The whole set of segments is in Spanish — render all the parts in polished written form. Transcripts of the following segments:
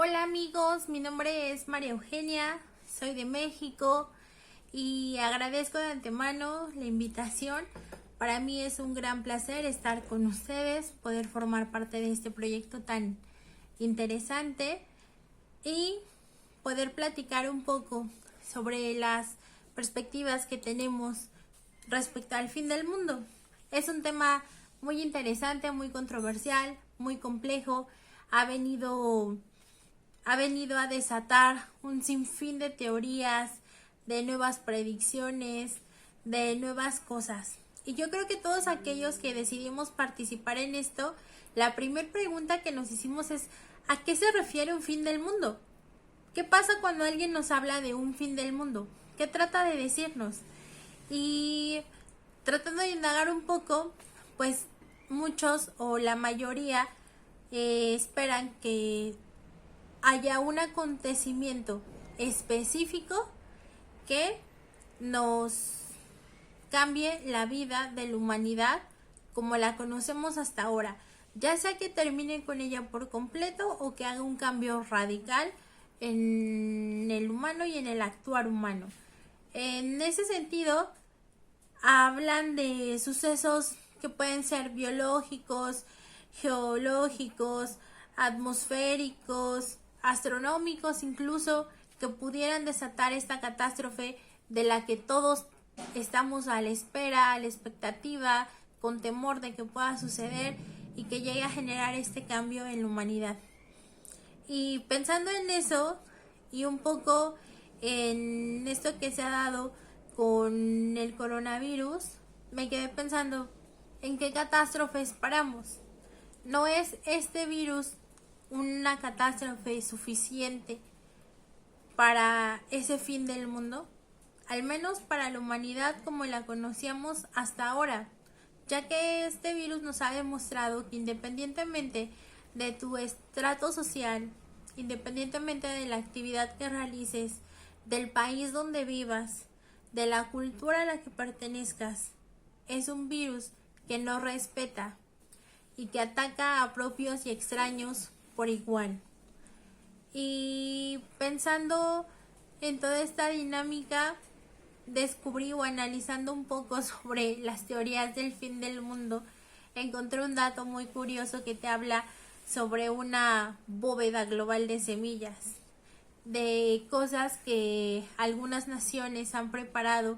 Hola amigos, mi nombre es María Eugenia, soy de México y agradezco de antemano la invitación. Para mí es un gran placer estar con ustedes, poder formar parte de este proyecto tan interesante y poder platicar un poco sobre las perspectivas que tenemos respecto al fin del mundo. Es un tema muy interesante, muy controversial, muy complejo. Ha venido a desatar un sinfín de teorías, de nuevas predicciones, de nuevas cosas. Y yo creo que todos aquellos que decidimos participar en esto, la primera pregunta que nos hicimos es: ¿a qué se refiere un fin del mundo? ¿Qué pasa cuando alguien nos habla de un fin del mundo? ¿Qué trata de decirnos? Y tratando de indagar un poco, pues muchos o la mayoría esperan que haya un acontecimiento específico que nos cambie la vida de la humanidad como la conocemos hasta ahora, ya sea que termine con ella por completo o que haga un cambio radical en el humano y en el actuar humano. En ese sentido, hablan de sucesos que pueden ser biológicos, geológicos, atmosféricos, astronómicos incluso, que pudieran desatar esta catástrofe de la que todos estamos a la espera, a la expectativa, con temor de que pueda suceder y que llegue a generar este cambio en la humanidad. Y pensando en eso y un poco en esto que se ha dado con el coronavirus, me quedé pensando en qué catástrofes paramos. ¿No es este virus una catástrofe suficiente para ese fin del mundo? Al menos para la humanidad como la conocíamos hasta ahora, ya que este virus nos ha demostrado que independientemente de tu estrato social, independientemente de la actividad que realices, del país donde vivas, de la cultura a la que pertenezcas, es un virus que no respeta y que ataca a propios y extraños por igual. Y pensando en toda esta dinámica, descubrí o analizando un poco sobre las teorías del fin del mundo, encontré un dato muy curioso que te habla sobre una bóveda global de semillas, de cosas que algunas naciones han preparado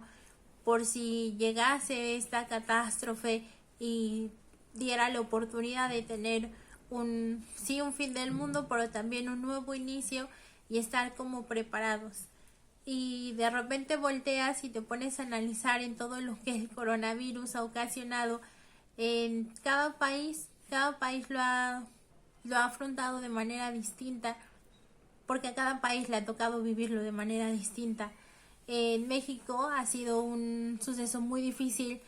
por si llegase esta catástrofe y diera la oportunidad de tener un fin del mundo, pero también un nuevo inicio y estar como preparados. Y de repente volteas y te pones a analizar en todo lo que el coronavirus ha ocasionado en cada país lo ha afrontado de manera distinta, porque a cada país le ha tocado vivirlo de manera distinta. En México ha sido un suceso muy difícil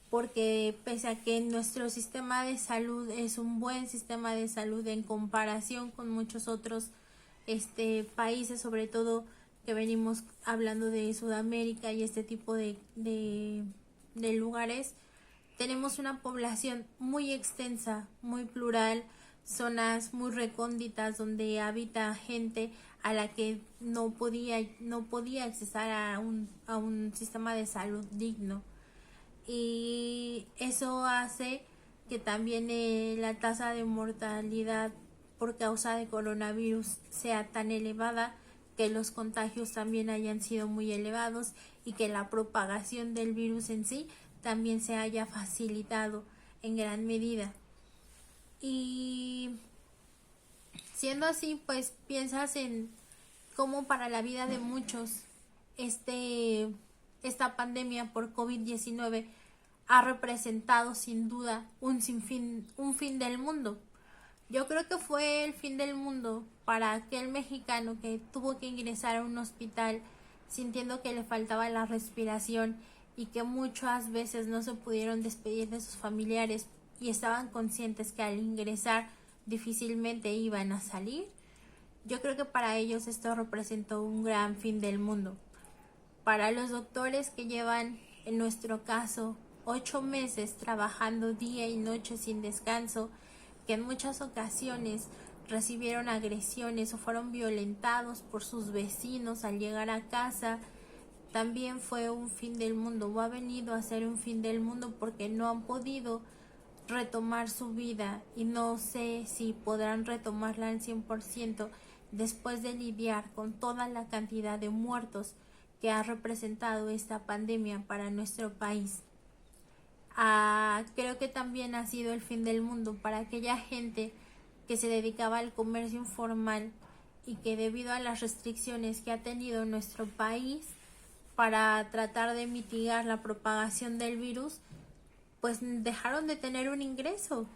porque pese a que nuestro sistema de salud es un buen sistema de salud en comparación con muchos otros países, sobre todo que venimos hablando de Sudamérica y este tipo de lugares, tenemos una población muy extensa, muy plural, zonas muy recónditas donde habita gente a la que no podía accesar a un sistema de salud digno. Y eso hace que también la tasa de mortalidad por causa de coronavirus sea tan elevada, que los contagios también hayan sido muy elevados y que la propagación del virus en sí también se haya facilitado en gran medida. Y siendo así, pues piensas en cómo para la vida de muchos esta pandemia por COVID-19 ha representado sin duda un fin del mundo. Yo creo que fue el fin del mundo para aquel mexicano que tuvo que ingresar a un hospital sintiendo que le faltaba la respiración y que muchas veces no se pudieron despedir de sus familiares y estaban conscientes que al ingresar difícilmente iban a salir. Yo creo que para ellos esto representó un gran fin del mundo. Para los doctores que llevan, en nuestro caso, 8 meses trabajando día y noche sin descanso, que en muchas ocasiones recibieron agresiones o fueron violentados por sus vecinos al llegar a casa, también fue un fin del mundo, o ha venido a ser un fin del mundo porque no han podido retomar su vida y no sé si podrán retomarla al 100% después de lidiar con toda la cantidad de muertos que ha representado esta pandemia para nuestro país. Creo que también ha sido el fin del mundo para aquella gente que se dedicaba al comercio informal y que debido a las restricciones que ha tenido nuestro país para tratar de mitigar la propagación del virus, pues dejaron de tener un ingreso.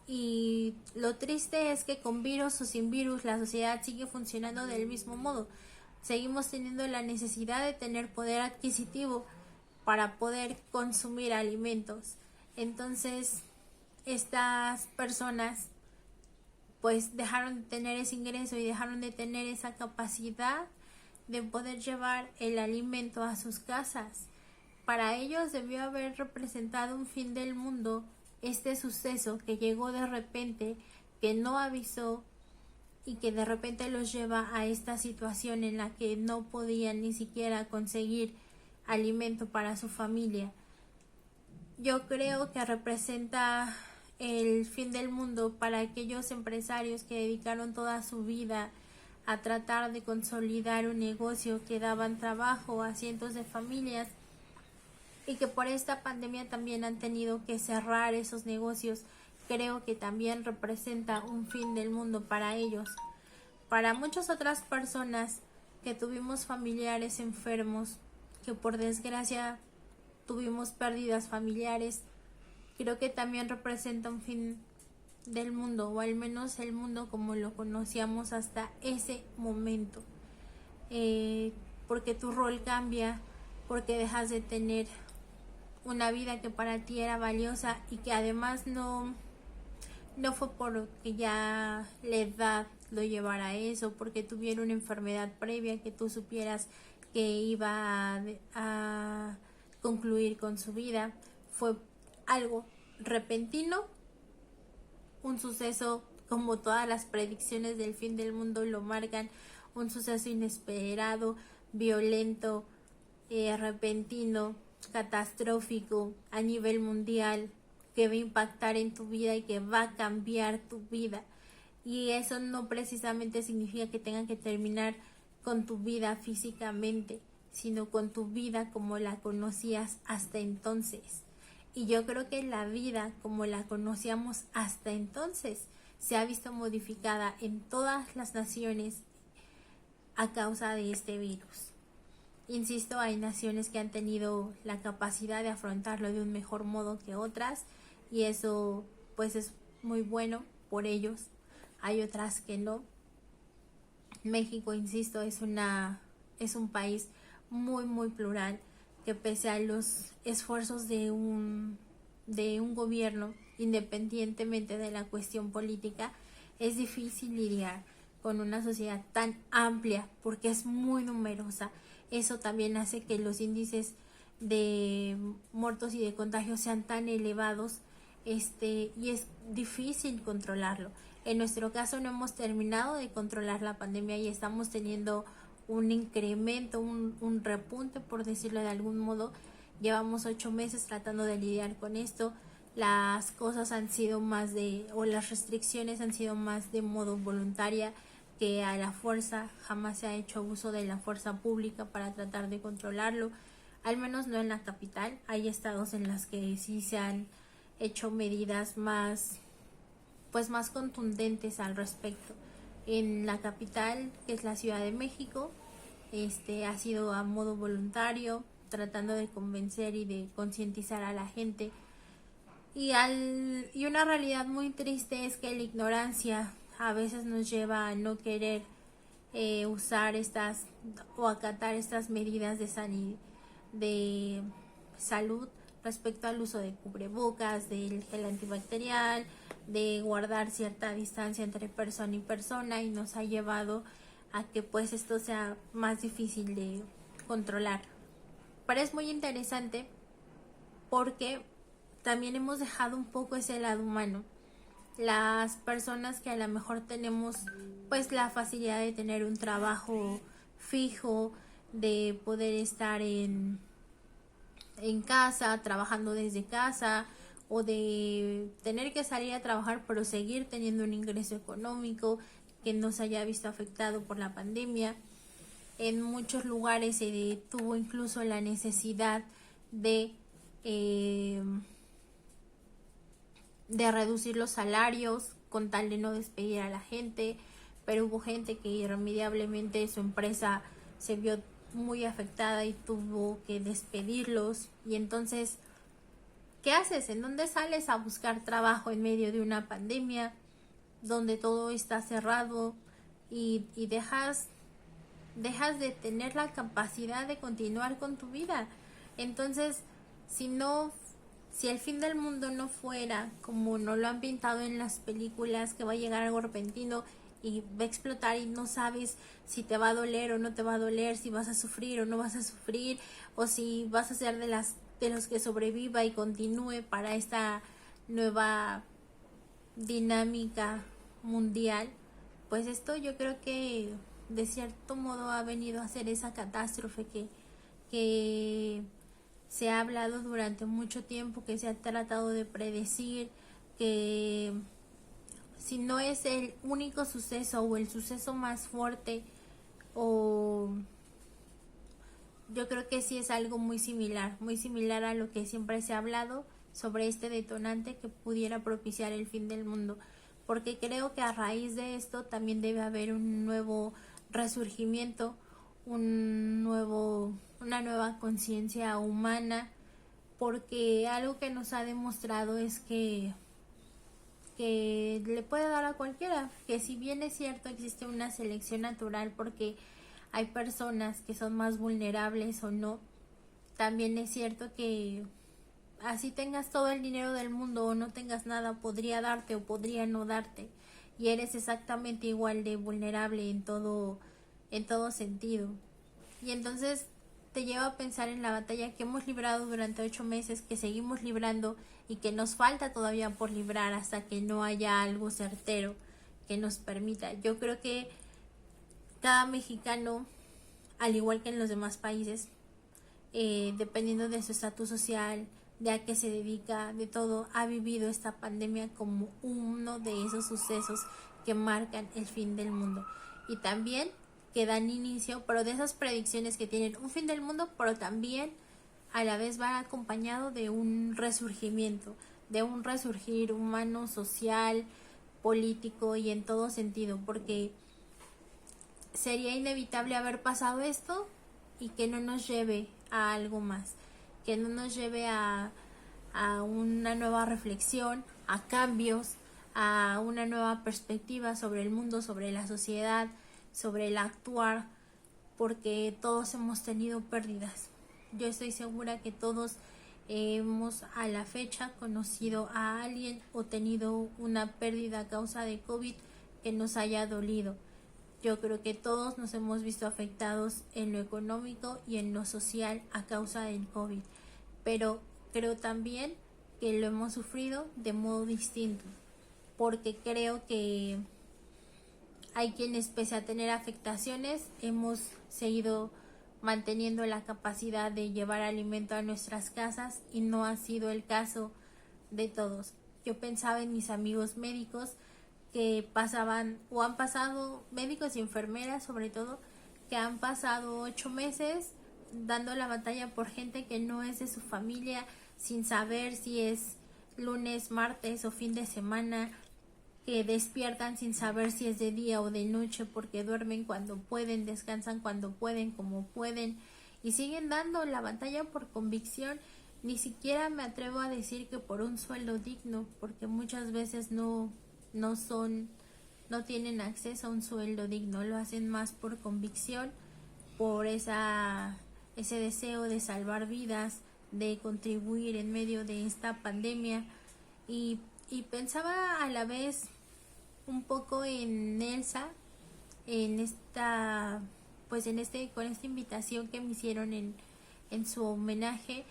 Y lo triste es que con virus o sin virus la sociedad sigue funcionando del mismo modo. Seguimos teniendo la necesidad de tener poder adquisitivo para poder consumir alimentos. Entonces, estas personas pues dejaron de tener ese ingreso y dejaron de tener esa capacidad de poder llevar el alimento a sus casas. Para ellos debió haber representado un fin del mundo este suceso que llegó de repente, que no avisó y que de repente los lleva a esta situación en la que no podían ni siquiera conseguir alimento para su familia. Yo creo que representa el fin del mundo para aquellos empresarios que dedicaron toda su vida a tratar de consolidar un negocio que daban trabajo a cientos de familias y que por esta pandemia también han tenido que cerrar esos negocios. Creo que también representa un fin del mundo para ellos. Para muchas otras personas que tuvimos familiares enfermos, que por desgracia tuvimos pérdidas familiares, creo que también representa un fin del mundo, o al menos el mundo como lo conocíamos hasta ese momento, porque tu rol cambia, porque dejas de tener una vida que para ti era valiosa y que además no fue porque ya la edad lo llevara a eso, porque tuviera una enfermedad previa que tú supieras que iba a concluir con su vida. Fue algo repentino, un suceso como todas las predicciones del fin del mundo lo marcan, un suceso inesperado, violento, repentino, catastrófico a nivel mundial, que va a impactar en tu vida y que va a cambiar tu vida. Y eso no precisamente significa que tengan que terminar con tu vida físicamente, sino con tu vida como la conocías hasta entonces. Y yo creo que la vida como la conocíamos hasta entonces se ha visto modificada en todas las naciones a causa de este virus. Insisto, hay naciones que han tenido la capacidad de afrontarlo de un mejor modo que otras y eso pues es muy bueno por ellos. Hay otras que no. México, insisto, es un país muy plural, que pese a los esfuerzos de un gobierno, independientemente de la cuestión política, es difícil lidiar con una sociedad tan amplia porque es muy numerosa. Eso también hace que los índices de muertos y de contagios sean tan elevados, y es difícil controlarlo. En nuestro caso no hemos terminado de controlar la pandemia y estamos teniendo un incremento, un repunte, por decirlo de algún modo. Llevamos 8 meses tratando de lidiar con esto. Las cosas han sido las restricciones han sido más de modo voluntaria que a la fuerza. Jamás se ha hecho abuso de la fuerza pública para tratar de controlarlo, al menos no en la capital. Hay estados en los que sí se han hecho medidas más contundentes al respecto. En la capital, que es la Ciudad de México, ha sido a modo voluntario, tratando de convencer y de concientizar a la gente. Y una realidad muy triste es que la ignorancia a veces nos lleva a no querer usar o acatar estas medidas de salud respecto al uso de cubrebocas, del gel antibacterial, de guardar cierta distancia entre persona y persona, y nos ha llevado a que pues esto sea más difícil de controlar. Pero es muy interesante porque también hemos dejado un poco ese lado humano. las personas que a lo mejor tenemos pues la facilidad de tener un trabajo fijo, de poder estar en casa, trabajando desde casa, o de tener que salir a trabajar pero seguir teniendo un ingreso económico que no se haya visto afectado por la pandemia. En muchos lugares se tuvo incluso la necesidad de eh, de reducir los salarios con tal de no despedir a la gente, pero hubo gente que irremediablemente su empresa se vio muy afectada y tuvo que despedirlos. Y entonces, ¿qué haces? ¿En dónde sales a buscar trabajo en medio de una pandemia donde todo está cerrado y dejas de tener la capacidad de continuar con tu vida? Entonces, si no, si el fin del mundo no fuera como nos lo han pintado en las películas, que va a llegar algo repentino y va a explotar y no sabes si te va a doler o no te va a doler, si vas a sufrir o no vas a sufrir, o si vas a ser de los que sobreviva y continúe para esta nueva dinámica mundial, pues esto yo creo que de cierto modo ha venido a ser esa catástrofe que se ha hablado durante mucho tiempo, que se ha tratado de predecir, que si no es el único suceso o el suceso más fuerte, o yo creo que sí es algo muy similar a lo que siempre se ha hablado sobre este detonante que pudiera propiciar el fin del mundo, porque creo que a raíz de esto también debe haber un nuevo resurgimiento, una nueva conciencia humana, porque algo que nos ha demostrado es que le puede dar a cualquiera, que si bien es cierto existe una selección natural porque hay personas que son más vulnerables o no, también es cierto que así tengas todo el dinero del mundo o no tengas nada, podría darte o podría no darte, y eres exactamente igual de vulnerable en todo sentido. Y entonces te lleva a pensar en la batalla que hemos librado durante 8 meses, que seguimos librando y que nos falta todavía por librar hasta que no haya algo certero que nos permita. Yo creo que cada mexicano, al igual que en los demás países, dependiendo de su estatus social, de a qué se dedica, de todo, ha vivido esta pandemia como uno de esos sucesos que marcan el fin del mundo. Y también que dan inicio, pero de esas predicciones que tienen un fin del mundo, pero también a la vez va acompañado de un resurgimiento, de un resurgir humano, social, político y en todo sentido, porque sería inevitable haber pasado esto y que no nos lleve a algo más, que no nos lleve a una nueva reflexión, a cambios, a una nueva perspectiva sobre el mundo, sobre la sociedad, sobre el actuar, porque todos hemos tenido pérdidas. Yo estoy segura que todos hemos a la fecha conocido a alguien o tenido una pérdida a causa de COVID que nos haya dolido. Yo creo que todos nos hemos visto afectados en lo económico y en lo social a causa del COVID, pero creo también que lo hemos sufrido de modo distinto, porque creo que hay quienes, pese a tener afectaciones, hemos seguido manteniendo la capacidad de llevar alimento a nuestras casas, y no ha sido el caso de todos. Yo pensaba en mis amigos médicos que pasaban o han pasado, médicos y enfermeras sobre todo, que han pasado 8 meses dando la batalla por gente que no es de su familia, sin saber si es lunes, martes o fin de semana, que despiertan sin saber si es de día o de noche, porque duermen cuando pueden, descansan cuando pueden, como pueden, y siguen dando la batalla por convicción. Ni siquiera me atrevo a decir que por un sueldo digno, porque muchas veces no tienen acceso a un sueldo digno, lo hacen más por convicción, por ese deseo de salvar vidas, de contribuir en medio de esta pandemia. Y pensaba a la vez un poco en Elsa, en esta, pues con esta invitación que me hicieron en su homenaje,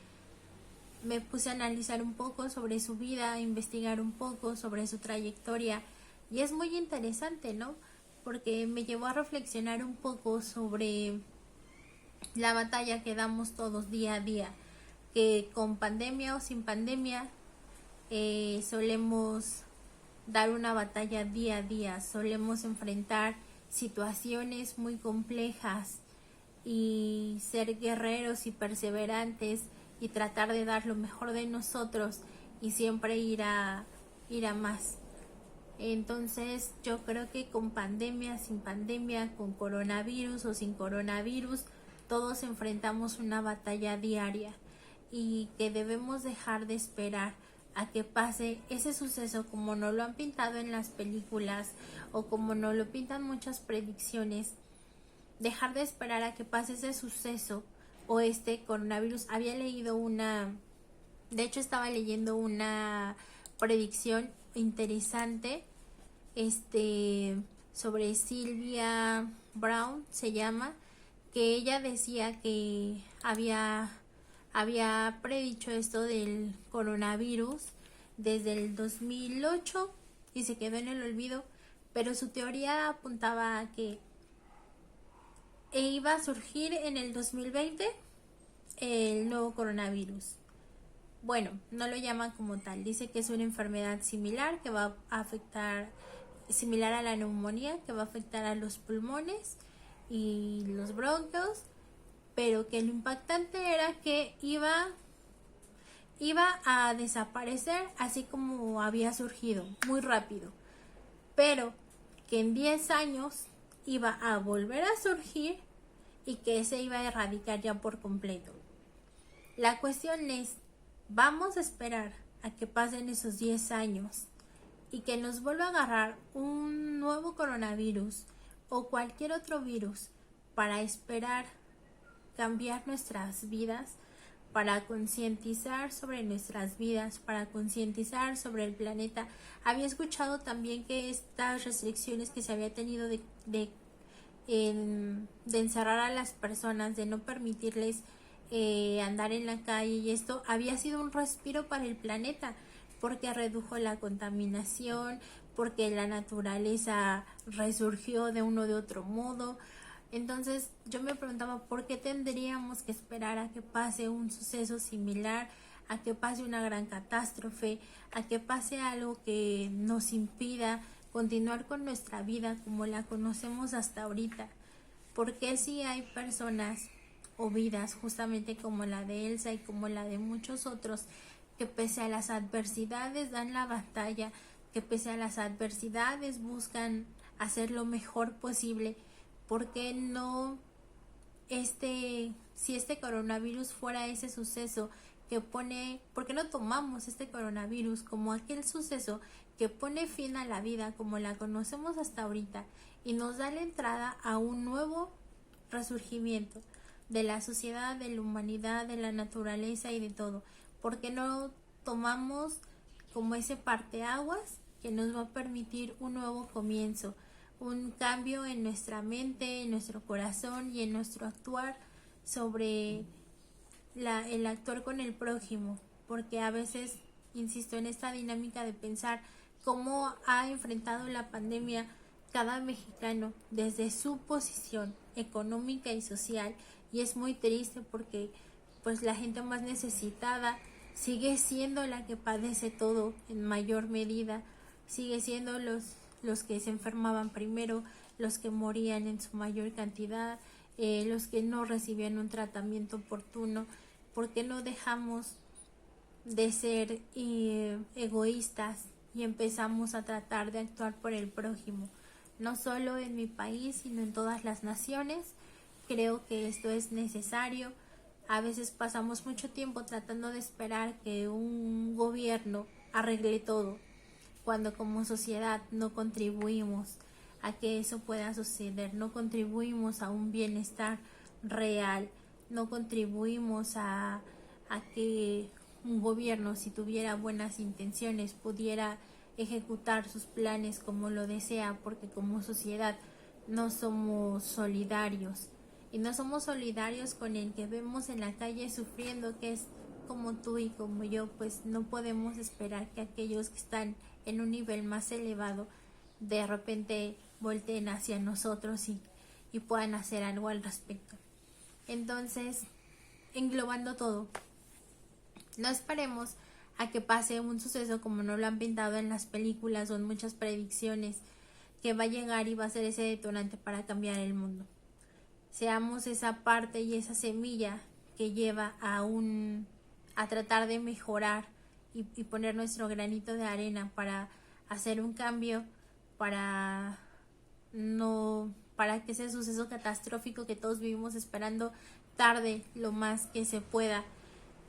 me puse a analizar un poco sobre su vida, a investigar un poco sobre su trayectoria y es muy interesante, ¿no? Porque me llevó a reflexionar un poco sobre la batalla que damos todos día a día, que con pandemia o sin pandemia solemos dar una batalla día a día, solemos enfrentar situaciones muy complejas y ser guerreros y perseverantes y tratar de dar lo mejor de nosotros y siempre ir a más. Entonces yo creo que con pandemia, sin pandemia, con coronavirus o sin coronavirus, todos enfrentamos una batalla diaria y que debemos dejar de esperar a que pase ese suceso como nos lo han pintado en las películas o como nos lo pintan muchas predicciones. Dejar de esperar a que pase ese suceso o este coronavirus. Había leído de hecho estaba leyendo una predicción interesante sobre Sylvia Brown se llama, que ella decía que había predicho esto del coronavirus desde el 2008 y se quedó en el olvido, pero su teoría apuntaba a que iba a surgir en el 2020 el nuevo coronavirus. Bueno, no lo llama como tal, dice que es una enfermedad similar que va a afectar, similar a la neumonía, que va a afectar a los pulmones y los bronquios, pero que lo impactante era que iba a desaparecer así como había surgido, muy rápido, pero que en 10 años iba a volver a surgir y que se iba a erradicar ya por completo. La cuestión es, ¿vamos a esperar a que pasen esos 10 años y que nos vuelva a agarrar un nuevo coronavirus o cualquier otro virus para esperar cambiar nuestras vidas, para concientizar sobre nuestras vidas, para concientizar sobre el planeta? Había escuchado también que estas restricciones que se había tenido de encerrar a las personas, de no permitirles andar en la calle, y esto había sido un respiro para el planeta porque redujo la contaminación, porque la naturaleza resurgió de uno de otro modo. Entonces yo me preguntaba por qué tendríamos que esperar a que pase un suceso similar, a que pase una gran catástrofe, a que pase algo que nos impida continuar con nuestra vida como la conocemos hasta ahorita. Porque si hay personas o vidas justamente como la de Elsa y como la de muchos otros que pese a las adversidades dan la batalla, que pese a las adversidades buscan hacer lo mejor posible? ¿Por qué no si este coronavirus fuera ese suceso que por qué no tomamos este coronavirus como aquel suceso que pone fin a la vida como la conocemos hasta ahorita y nos da la entrada a un nuevo resurgimiento de la sociedad, de la humanidad, de la naturaleza y de todo? ¿Por qué no tomamos como ese parteaguas que nos va a permitir un nuevo comienzo, un cambio en nuestra mente, en nuestro corazón y en nuestro actuar sobre el actuar con el prójimo? Porque a veces, insisto, en esta dinámica de pensar cómo ha enfrentado la pandemia cada mexicano desde su posición económica y social, y es muy triste porque pues la gente más necesitada sigue siendo la que padece todo en mayor medida, sigue siendo los que se enfermaban primero, los que morían en su mayor cantidad, los que no recibían un tratamiento oportuno. ¿Por qué no dejamos de ser egoístas y empezamos a tratar de actuar por el prójimo? No solo en mi país, sino en todas las naciones. Creo que esto es necesario. A veces pasamos mucho tiempo tratando de esperar que un gobierno arregle todo, cuando como sociedad no contribuimos a que eso pueda suceder, no contribuimos a un bienestar real, no contribuimos a que un gobierno, si tuviera buenas intenciones, pudiera ejecutar sus planes como lo desea, porque como sociedad no somos solidarios. Y no somos solidarios con el que vemos en la calle sufriendo, que es como tú y como yo, pues no podemos esperar que aquellos que están en un nivel más elevado de repente volteen hacia nosotros y puedan hacer algo al respecto. Entonces, englobando todo, no esperemos a que pase un suceso como nos lo han pintado en las películas o en muchas predicciones, que va a llegar y va a ser ese detonante para cambiar el mundo. Seamos esa parte y esa semilla que lleva a tratar de mejorar y poner nuestro granito de arena para hacer un cambio, para que ese suceso catastrófico que todos vivimos esperando tarde lo más que se pueda,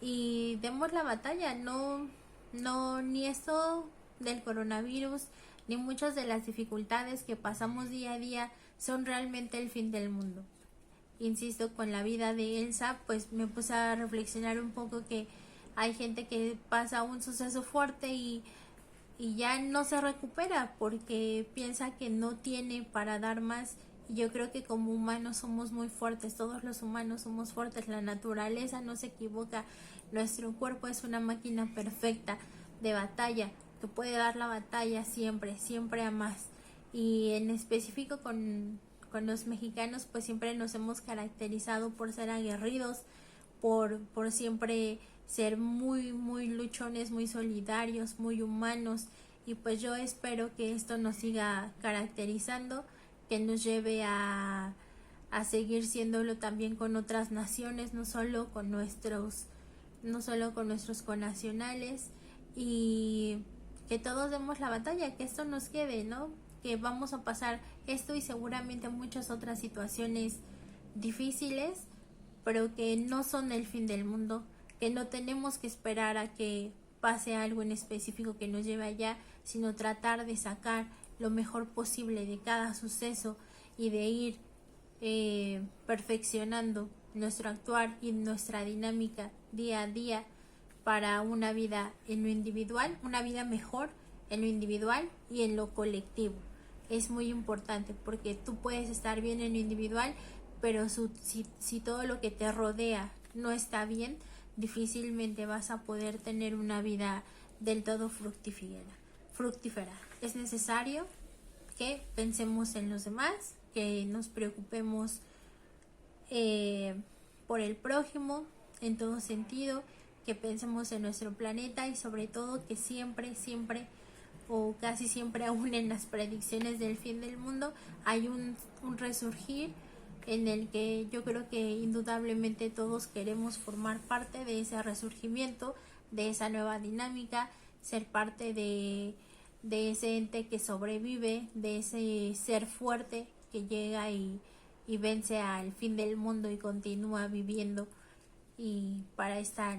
y demos la batalla. Ni esto del coronavirus ni muchas de las dificultades que pasamos día a día son realmente el fin del mundo. Insisto, con la vida de Elsa, pues me puse a reflexionar un poco que hay gente que pasa un suceso fuerte y ya no se recupera porque piensa que no tiene para dar más. Y yo creo que como humanos somos muy fuertes, todos los humanos somos fuertes, la naturaleza no se equivoca, nuestro cuerpo es una máquina perfecta de batalla, que puede dar la batalla siempre, siempre a más. Y en específico con los mexicanos, pues siempre nos hemos caracterizado por ser aguerridos, por siempre ser muy, muy luchones, muy solidarios, muy humanos. Y pues yo espero que esto nos siga caracterizando, que nos lleve a seguir siéndolo también con otras naciones, no solo con nuestros connacionales, y que todos demos la batalla, que esto nos quede, ¿no? Que vamos a pasar esto y seguramente muchas otras situaciones difíciles, pero que no son el fin del mundo, que no tenemos que esperar a que pase algo en específico que nos lleve allá, sino tratar de sacar lo mejor posible de cada suceso y de ir perfeccionando nuestro actuar y nuestra dinámica día a día para una vida en lo individual, una vida mejor en lo individual y en lo colectivo. Es muy importante porque tú puedes estar bien en lo individual, pero si todo lo que te rodea no está bien, difícilmente vas a poder tener una vida del todo fructífera. Es necesario que pensemos en los demás, que nos preocupemos por el prójimo en todo sentido, que pensemos en nuestro planeta y sobre todo que siempre o casi siempre, aún en las predicciones del fin del mundo, hay un resurgir en el que yo creo que indudablemente todos queremos formar parte de ese resurgimiento, de esa nueva dinámica, ser parte de ese ente que sobrevive, de ese ser fuerte que llega y vence al fin del mundo y continúa viviendo, y para esta